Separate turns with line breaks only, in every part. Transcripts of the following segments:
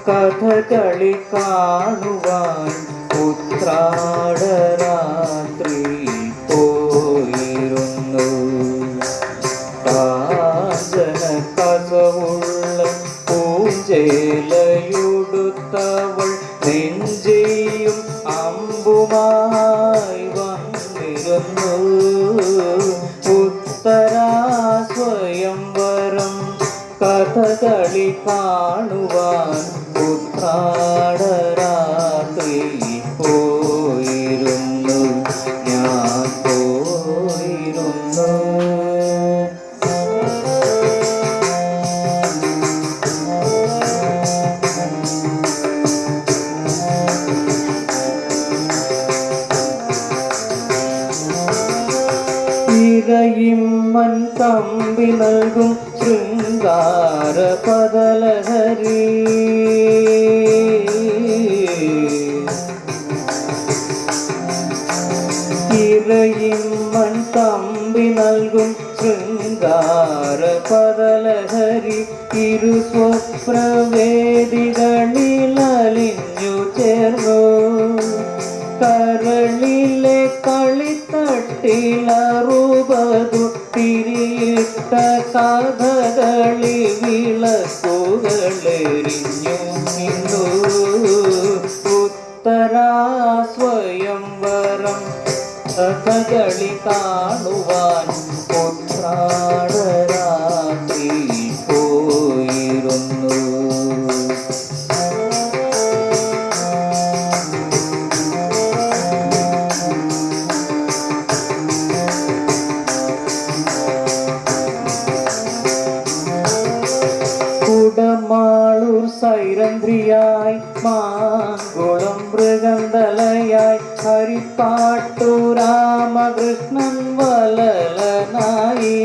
കഥകളി കാണുവാൻ ഉത്രാടരാത്രി പോയിരുന്നു. കാഞ്ചന കസവുള്ള പൂഞ്ചേലയുടുത്തവൾ നെഞ്ചിയും അമ്പുമായി വന്നിരുന്നു. ഉത്തരാസ്വയംവരം കഥകളി കാണുവാൻ ഉത്രാടരാത്രി പോയിരുന്നു. ഞാൻ പോയിരുന്നു. ഇരയിമ്മൻ തമ്പി നൽകും ശൃംഗാര പദലഹരി. ഇരയിമ്മൻ തമ്പി നൽകും ശൃംഗാര പദലഹരി. ഇരു സ്വപ്നവേദികളിൽ അലിഞ്ഞു ചേർന്നു. കരളിലെ കളിത്തട്ടിലറുപതു തിരിയിട്ട കഥകളി വിളക്കുകളെരിഞ്ഞു നിന്നു. ഉത്തരാസ്വയംവരം കഥകളി കാണുവാൻ ഉത്രാടരാത്രി പോയിരുന്നു. കുടമാളൂർ സൈരന്ധ്രിയായി മാങ്കുളം മൃഗന്തലയായി ഹരിപ്പാട്ടു രാമകൃഷ്ണൻ വലലനായി.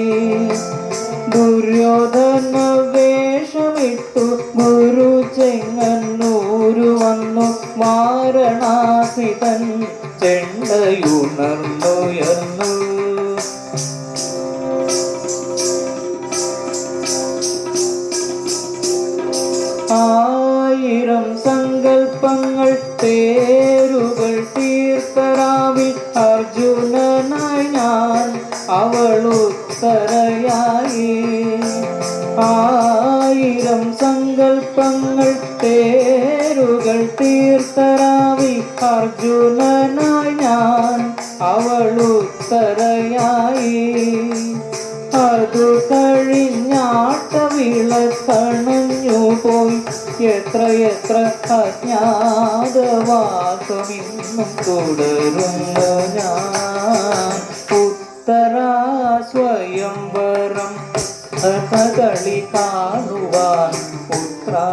ദുര്യോധന വേഷമിട്ടു ഗുരു ചെങ്ങന്നൂരു വന്നു. വാരണാസിതൻ ചെണ്ടയുണർന്നുയർന്നു. ആയിരം സങ്കൽപ്പങ്ങൾ പേരുകൾ തീർത്തരാവിൽ അർജുനനായി ഞാൻ അവളുത്തരയായി. ആയിരം സങ്കൽപ്പങ്ങൾ പേരുകൾ തീർത്തരാവിൽ അർജുനനായി ഞാൻ അവളുത്തരയായി. അതു കഴിഞ്ഞാട്ടവിളക്കണഞ്ഞു പോയി. എത്രയെത്ര അജ്ഞാതവാസമിന്നും തുടരുന്നു ഞാൻ. ഉത്തരാസ്വയംവരം കഥകളി കാണുവാൻ ഉത്രാ